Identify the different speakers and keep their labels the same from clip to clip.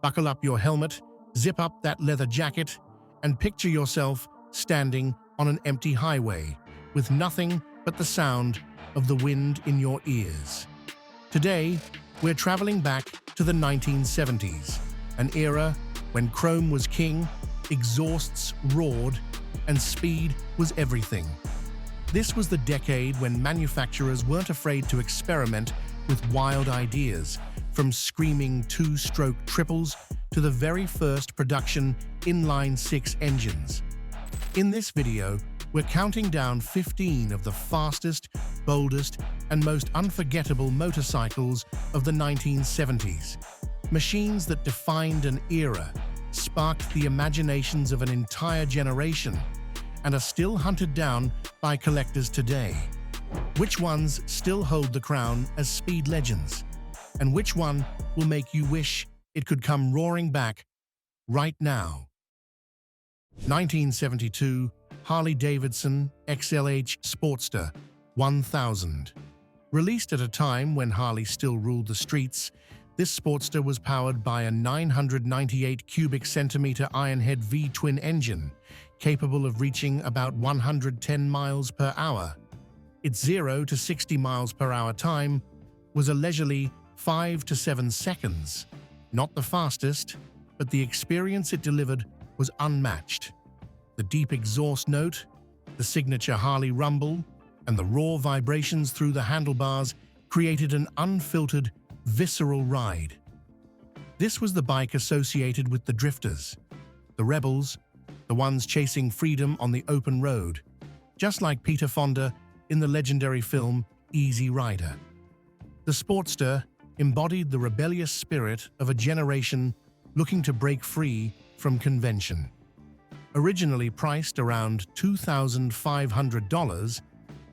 Speaker 1: Buckle up your helmet, zip up that leather jacket, and picture yourself standing on an empty highway with nothing but the sound of the wind in your ears. Today, we're traveling back to the 1970s, an era when chrome was king, exhausts roared, and speed was everything. This was the decade when manufacturers weren't afraid to experiment with wild ideas, from screaming two-stroke triples to the very first production inline-six engines. In this video, we're counting down 15 of the fastest, boldest, and most unforgettable motorcycles of the 1970s. Machines that defined an era, sparked the imaginations of an entire generation, and are still hunted down by collectors today. Which ones still hold the crown as speed legends? And which one will make you wish it could come roaring back right now? 1972 Harley-Davidson XLH Sportster 1000. Released at a time when Harley still ruled the streets, this Sportster was powered by a 998 cubic centimeter Ironhead V-twin engine, capable of reaching about 110 miles per hour. Its 0 to 60 miles per hour time was a leisurely 5 to 7 seconds. Not the fastest, but the experience it delivered was unmatched. The deep exhaust note, the signature Harley rumble, and the raw vibrations through the handlebars created an unfiltered, visceral ride. This was the bike associated with the drifters, the rebels, the ones chasing freedom on the open road, just like Peter Fonda in the legendary film Easy Rider. The Sportster embodied the rebellious spirit of a generation looking to break free from convention. Originally priced around $2,500,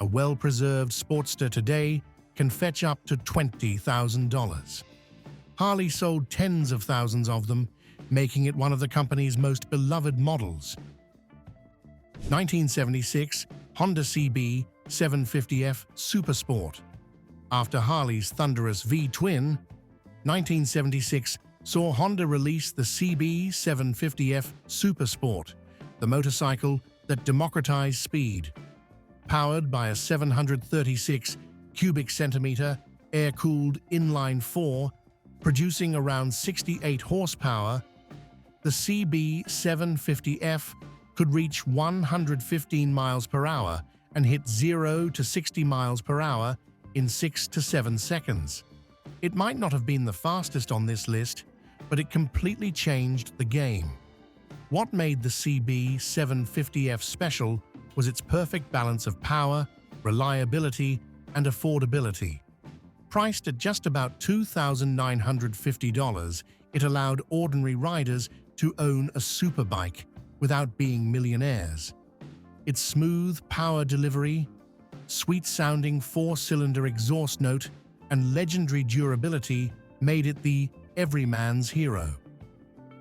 Speaker 1: a well-preserved Sportster today can fetch up to $20,000. Harley sold tens of thousands of them, making it one of the company's most beloved models. 1976 Honda CBX1000 Supersport. After Harley's thunderous V-twin, 1976 saw Honda release the CBX1000 Supersport, the motorcycle that democratized speed. Powered by a 736 cubic centimeter air-cooled inline-4, producing around 68 horsepower, the CBX1000 could reach 115 miles per hour and hit 0 to 60 miles per hour in 6 to 7 seconds. It might not have been the fastest on this list, but it completely changed the game. What made the CBX1000 special was its perfect balance of power, reliability, and affordability. Priced at just about $2,950, it allowed ordinary riders to own a superbike without being millionaires. Its smooth power delivery, sweet-sounding four-cylinder exhaust note, and legendary durability made it the everyman's hero.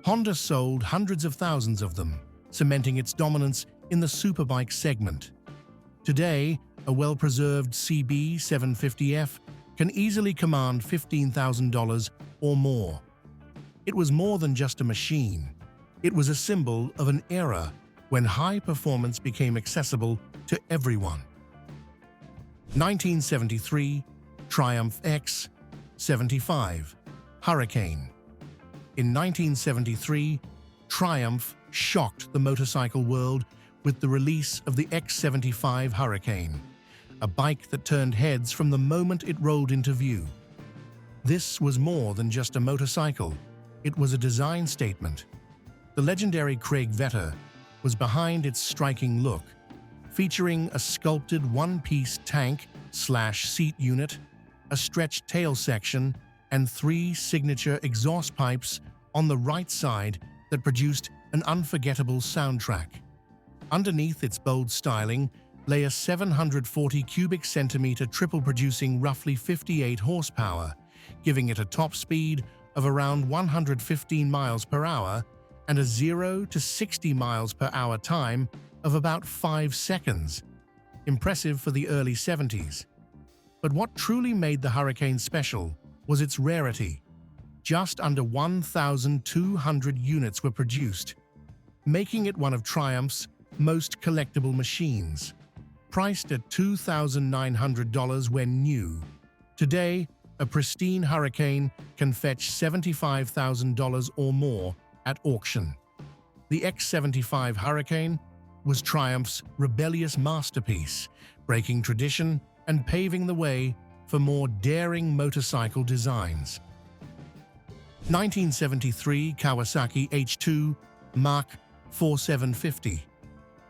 Speaker 1: Honda sold hundreds of thousands of them, cementing its dominance in the superbike segment. Today, a well-preserved CBX1000 can easily command $15,000 or more. It was more than just a machine. It was a symbol of an era when high performance became accessible to everyone. 1973 Triumph X75 Hurricane. In 1973, Triumph shocked the motorcycle world with the release of the X75 Hurricane, a bike that turned heads from the moment it rolled into view. This was more than just a motorcycle, it was a design statement. The legendary Craig Vetter was behind its striking look, featuring a sculpted one-piece tank/seat unit, a stretched tail section, and 3 signature exhaust pipes on the right side that produced an unforgettable soundtrack. Underneath its bold styling lay a 740 cubic centimeter triple producing roughly 58 horsepower, giving it a top speed of around 115 miles per hour and a 0 to 60 miles per hour time of about 5 seconds. Impressive for the early 70s. But what truly made the Hurricane special was its rarity. just under 1,200 units were produced, making it one of Triumph's most collectible machines. Priced at $2,900 when new, today, a pristine Hurricane can fetch $75,000 or more at auction. The X75 Hurricane was Triumph's rebellious masterpiece, breaking tradition and paving the way for more daring motorcycle designs. 1973 Kawasaki H2 Mark 4750.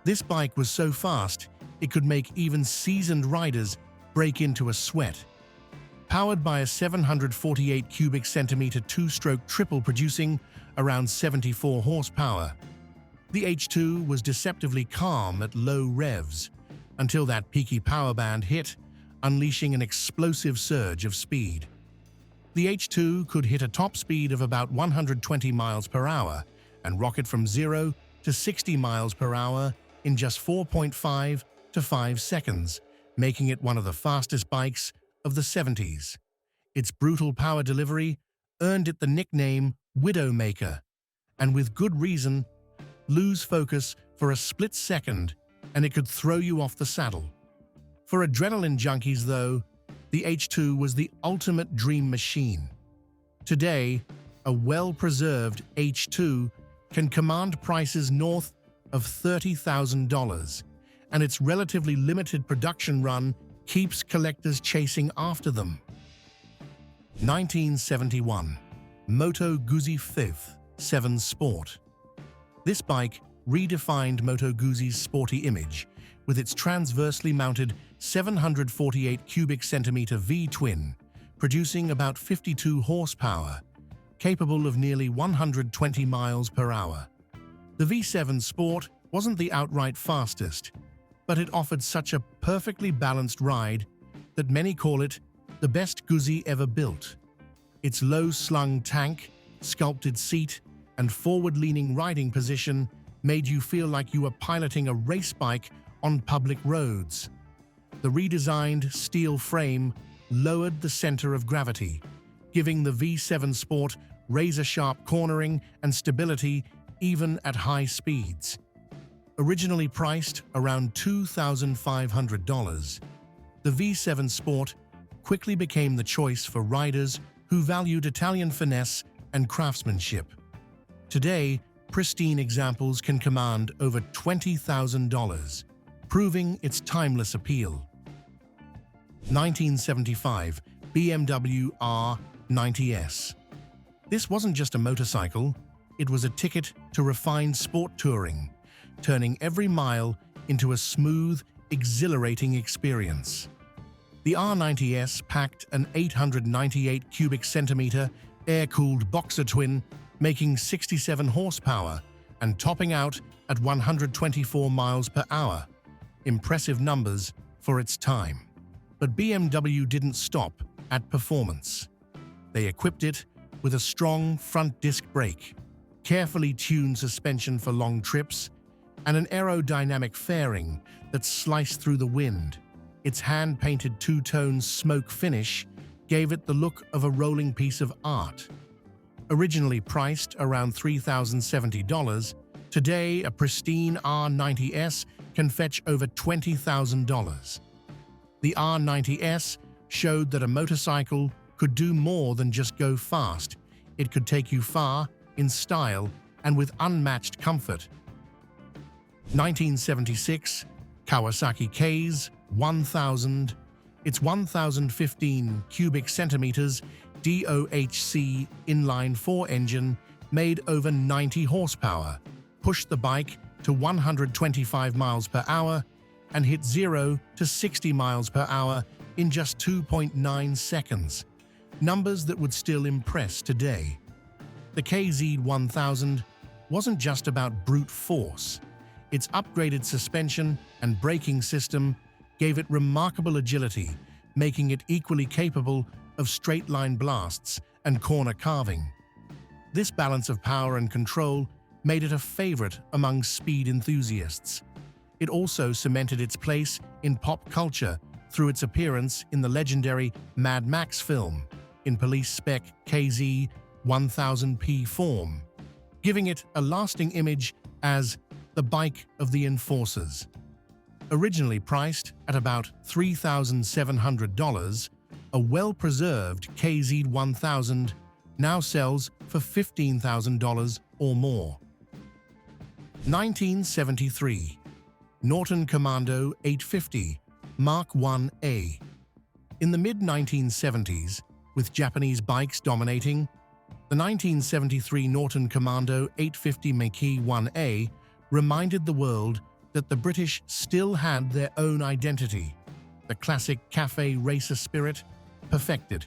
Speaker 1: This bike was so fast, it could make even seasoned riders break into a sweat. Powered by a 748 cubic centimeter two-stroke triple producing around 74 horsepower, the H2 was deceptively calm at low revs until that peaky power band hit, unleashing an explosive surge of speed. The H2 could hit a top speed of about 120 miles per hour and rocket from 0 to 60 miles per hour in just 4.5 to 5 seconds, making it one of the fastest bikes of the 70s. Its brutal power delivery earned it the nickname Widowmaker, and with good reason. Lose focus for a split second and it could throw you off the saddle. For adrenaline junkies, though, the H2 was the ultimate dream machine. Today, a well-preserved H2 can command prices north of $30,000, and its relatively limited production run keeps collectors chasing after them. 1971 Moto Guzzi 7 Sport. This bike redefined Moto Guzzi's sporty image with its transversely mounted 748 cubic centimeter V-twin, producing about 52 horsepower, capable of nearly 120 miles per hour. The V7 Sport wasn't the outright fastest, but it offered such a perfectly balanced ride that many call it the best Guzzi ever built. Its low-slung tank, sculpted seat, and forward-leaning riding position made you feel like you were piloting a race bike on public roads. The redesigned steel frame lowered the center of gravity, giving the V7 Sport razor-sharp cornering and stability even at high speeds. Originally priced around $2,500, the V7 Sport quickly became the choice for riders who valued Italian finesse and craftsmanship. Today, pristine examples can command over $20,000, proving its timeless appeal. 1975 BMW R90S. This wasn't just a motorcycle, it was a ticket to refined sport touring, turning every mile into a smooth, exhilarating experience. The R90S packed an 898 cubic centimeter air-cooled boxer twin, making 67 horsepower and topping out at 124 miles per hour. Impressive numbers for its time. But BMW didn't stop at performance. They equipped it with a strong front disc brake, carefully tuned suspension for long trips, and an aerodynamic fairing that sliced through the wind. Its hand-painted two-tone smoke finish gave it the look of a rolling piece of art. Originally priced around $3,070, today a pristine R90S can fetch over $20,000. The R90S showed that a motorcycle could do more than just go fast. It could take you far in style and with unmatched comfort. 1976 Kawasaki KZ1000. Its 1,015 cubic centimeters DOHC inline-4 engine made over 90 horsepower, pushed the bike to 125 miles per hour, and hit 0 to 60 miles per hour in just 2.9 seconds, numbers that would still impress today. The KZ1000 wasn't just about brute force. Its upgraded suspension and braking system gave it remarkable agility, making it equally capable of straight-line blasts and corner carving. This balance of power and control made it a favorite among speed enthusiasts. It also cemented its place in pop culture through its appearance in the legendary Mad Max film. In police spec KZ1000 1000p form, giving it a lasting image as the bike of the enforcers. Originally priced at about $3,700, a well-preserved KZ1000 now sells for $15,000 or more. 1973. Norton Commando 850 Mark 1A. In the mid-1970s, with Japanese bikes dominating, the 1973 Norton Commando 850 Mark 1A reminded the world that the British still had their own identity, the classic cafe racer spirit perfected.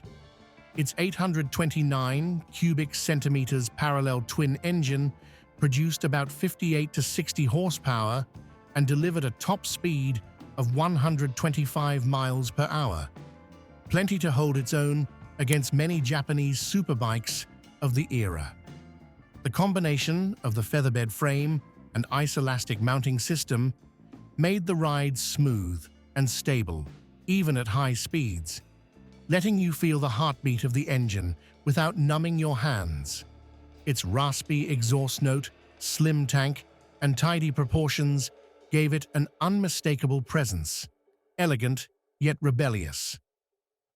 Speaker 1: Its 829 cubic centimeters parallel twin engine produced about 58 to 60 horsepower and delivered a top speed of 125 miles per hour. Plenty to hold its own against many Japanese superbikes of the era. The combination of the featherbed frame and ice-elastic mounting system made the ride smooth and stable, even at high speeds, letting you feel the heartbeat of the engine without numbing your hands. Its raspy exhaust note, slim tank, and tidy proportions gave it an unmistakable presence, elegant yet rebellious.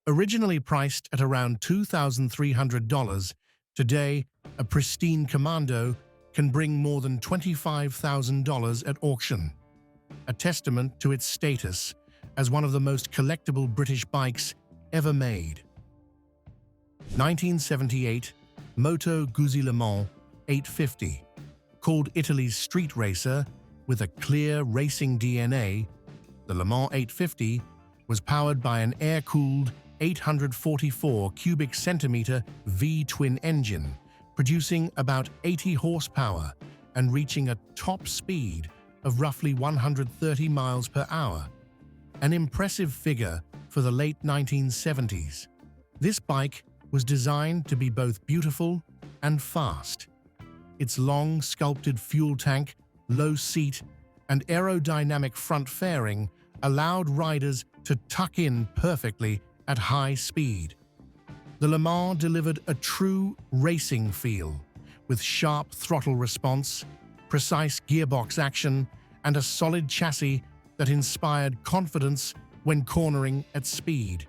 Speaker 1: Originally priced at around $2,300, today a pristine Commando can bring more than $25,000 at auction, a testament to its status as one of the most collectible British bikes ever made. 1978 Moto Guzzi Le Mans 850. Called Italy's street racer with a clear racing DNA, the Le Mans 850 was powered by an air-cooled 844 cubic centimeter V-twin engine, producing about 80 horsepower and reaching a top speed of roughly 130 miles per hour, an impressive figure for the late 1970s. This bike was designed to be both beautiful and fast. Its long, sculpted fuel tank, low seat, and aerodynamic front fairing allowed riders to tuck in perfectly at high speed. The Le Mans delivered a true racing feel, with sharp throttle response, precise gearbox action, and a solid chassis that inspired confidence when cornering at speed.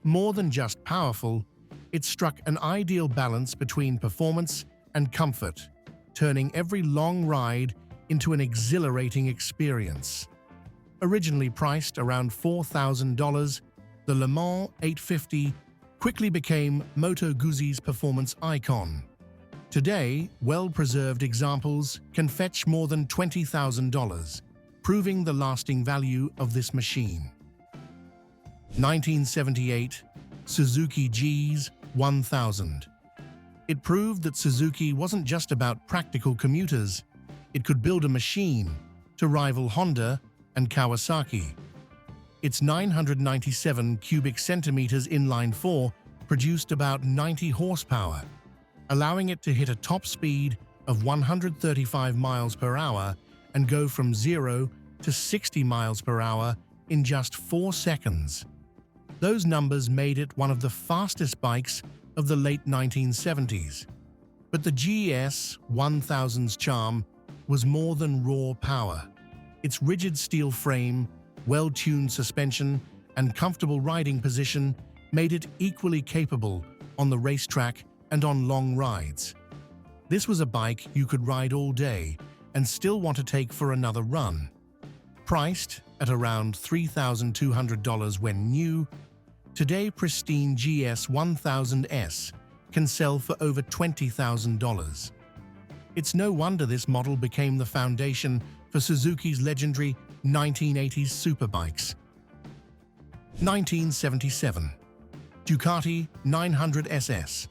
Speaker 1: More than just powerful, it struck an ideal balance between performance and comfort, turning every long ride into an exhilarating experience. Originally priced around $4,000, the Le Mans 850 quickly became Moto Guzzi's performance icon. Today, well-preserved examples can fetch more than $20,000, proving the lasting value of this machine. 1978 Suzuki GS1000. It proved that Suzuki wasn't just about practical commuters. It could build a machine to rival Honda and Kawasaki. Its 997 cubic centimeters inline-4 produced about 90 horsepower, allowing it to hit a top speed of 135 miles per hour and go from 0 to 60 miles per hour in just 4 seconds. Those numbers made it one of the fastest bikes of the late 1970s. But the GS1000's charm was more than raw power. Its rigid steel frame, well-tuned suspension, and comfortable riding position made it equally capable on the racetrack and on long rides. This was a bike you could ride all day and still want to take for another run. Priced at around $3,200 when new, today pristine GS1000S can sell for over $20,000. It's no wonder this model became the foundation for Suzuki's legendary 1980s superbikes. 1977 Ducati 900 SS.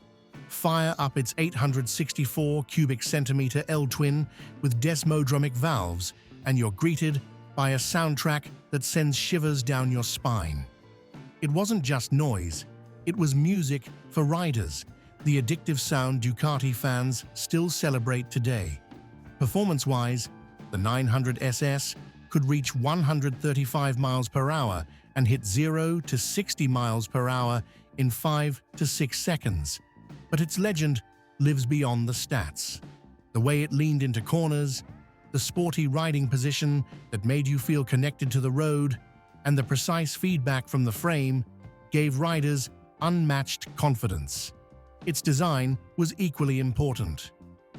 Speaker 1: Fire up its 864 cubic centimeter L-twin with desmodromic valves, and you're greeted by a soundtrack that sends shivers down your spine. It wasn't just noise, it was music for riders, the addictive sound Ducati fans still celebrate today. Performance-wise, the 900 SS could reach 135 miles per hour and hit 0 to 60 miles per hour in 5 to 6 seconds. But its legend lives beyond the stats. The way it leaned into corners, the sporty riding position that made you feel connected to the road, and the precise feedback from the frame gave riders unmatched confidence. Its design was equally important.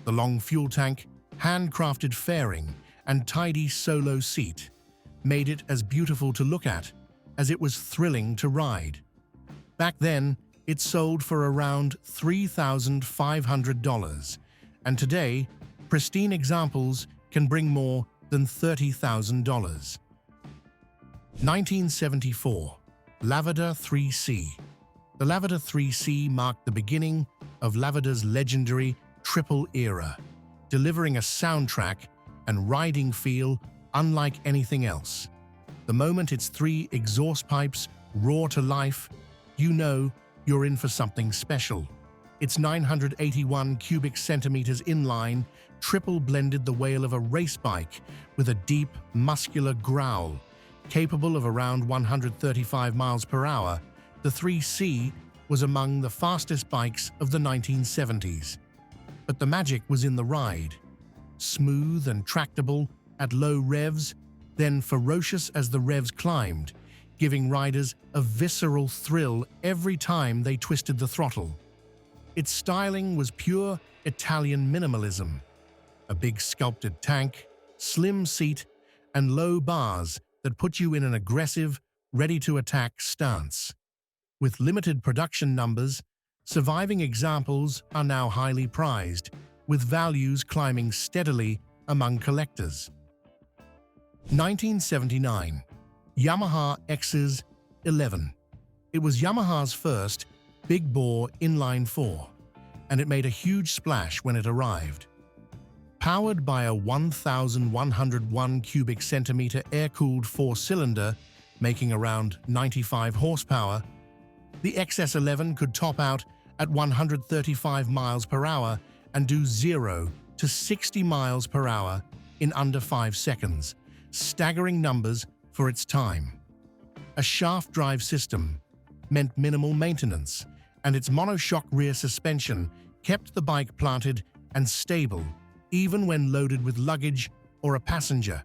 Speaker 1: The long fuel tank, handcrafted fairing, and tidy solo seat made it as beautiful to look at as it was thrilling to ride. Back then, it sold for around $3,500, and today, pristine examples can bring more than $30,000. 1974, Lavada 3C. The Lavada 3C marked the beginning of Lavada's legendary triple era, delivering a soundtrack and riding feel unlike anything else. The moment its 3 exhaust pipes roar to life, you know you're in for something special. Its 981 cubic centimeters inline triple blended the wail of a race bike with a deep, muscular growl. Capable of around 135 miles per hour, the 3C was among the fastest bikes of the 1970s. But the magic was in the ride. Smooth and tractable at low revs, then ferocious as the revs climbed, giving riders a visceral thrill every time they twisted the throttle. Its styling was pure Italian minimalism. A big sculpted tank, slim seat, and low bars that put you in an aggressive, ready-to-attack stance. With limited production numbers, surviving examples are now highly prized, with values climbing steadily among collectors. 1979, Yamaha XS 11. It was Yamaha's first big-bore inline-4, and it made a huge splash when it arrived. Powered by a 1,101 cubic centimeter air-cooled 4-cylinder, making around 95 horsepower, the XS11 could top out at 135 miles per hour and do 0 to 60 miles per hour in under 5 seconds, staggering numbers for its time. A shaft drive system meant minimal maintenance, and its monoshock rear suspension kept the bike planted and stable even when loaded with luggage or a passenger.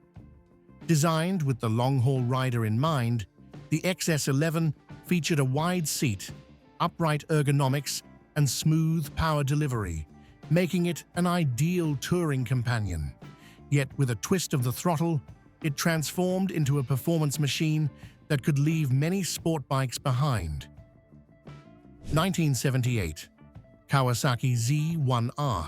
Speaker 1: Designed with the long-haul rider in mind, the XS11 featured a wide seat, upright ergonomics, and smooth power delivery, making it an ideal touring companion. Yet with a twist of the throttle, it transformed into a performance machine that could leave many sport bikes behind. 1978, Kawasaki Z1R.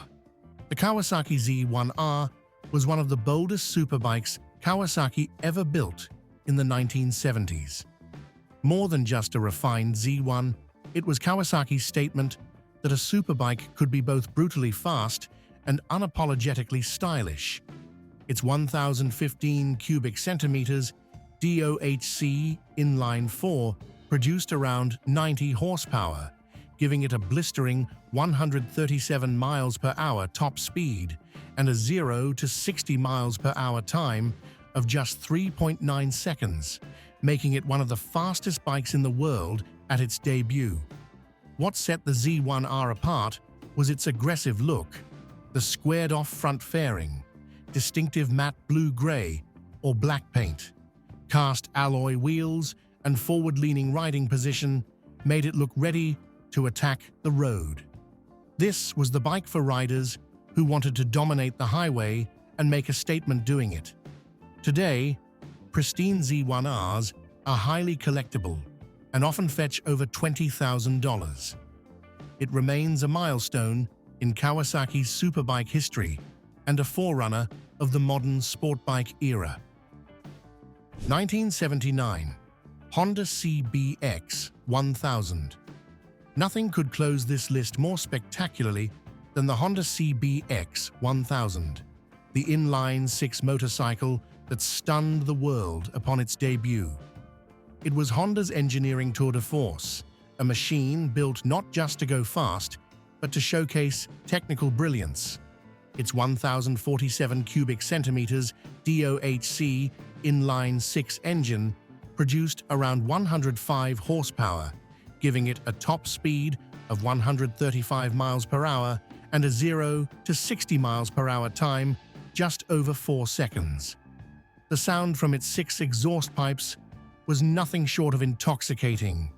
Speaker 1: The Kawasaki Z1R was one of the boldest superbikes Kawasaki ever built in the 1970s. More than just a refined Z1, it was Kawasaki's statement that a superbike could be both brutally fast and unapologetically stylish. Its 1,015 cubic centimeters DOHC inline-4 produced around 90 horsepower, giving it a blistering 137 miles per hour top speed and a 0 to 60 miles per hour time of just 3.9 seconds, making it one of the fastest bikes in the world at its debut. What set the Z1R apart was its aggressive look, the squared-off front fairing, distinctive matte blue-gray or black paint, cast alloy wheels, and forward-leaning riding position made it look ready to attack the road. This was the bike for riders who wanted to dominate the highway and make a statement doing it. Today, pristine Z1Rs are highly collectible and often fetch over $20,000. It remains a milestone in Kawasaki's superbike history and a forerunner of the modern sport bike era. 1979, Honda CBX1000. Nothing could close this list more spectacularly than the Honda CBX1000, the inline-6 motorcycle that stunned the world upon its debut. It was Honda's engineering tour de force, a machine built not just to go fast, but to showcase technical brilliance. Its 1,047 cubic centimeters DOHC inline-6 engine produced around 105 horsepower, giving it a top speed of 135 miles per hour and a 0 to 60 miles per hour time just over 4 seconds. The sound from its 6 exhaust pipes was nothing short of intoxicating.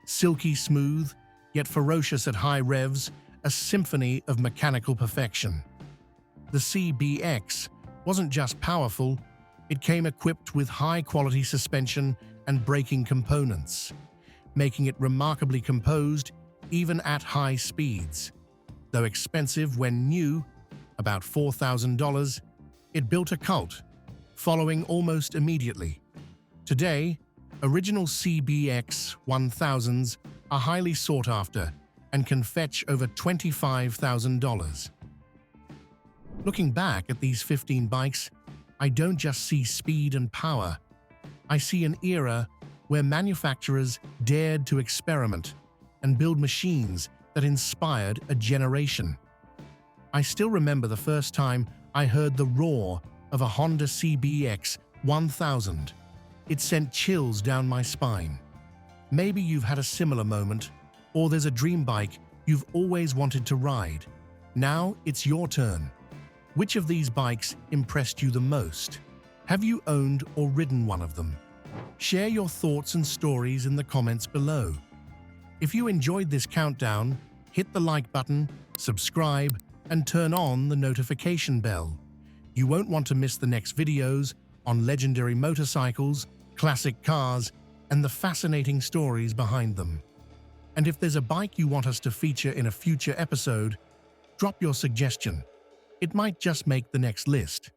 Speaker 1: Silky smooth, yet ferocious at high revs, a symphony of mechanical perfection. The CBX wasn't just powerful, it came equipped with high-quality suspension and braking components, making it remarkably composed even at high speeds. Though expensive when new, about $4,000, it built a cult, following almost immediately. Today, original CBX1000s are highly sought after and can fetch over $25,000. Looking back at these 15 bikes, I don't just see speed and power. I see an era where manufacturers dared to experiment and build machines that inspired a generation. I still remember the first time I heard the roar of a Honda CBX1000. It sent chills down my spine. Maybe you've had a similar moment, or there's a dream bike you've always wanted to ride. Now it's your turn. Which of these bikes impressed you the most? Have you owned or ridden one of them? Share your thoughts and stories in the comments below. If you enjoyed this countdown, hit the like button, subscribe, and turn on the notification bell. You won't want to miss the next videos on legendary motorcycles, classic cars, and the fascinating stories behind them. And if there's a bike you want us to feature in a future episode, drop your suggestion. It might just make the next list.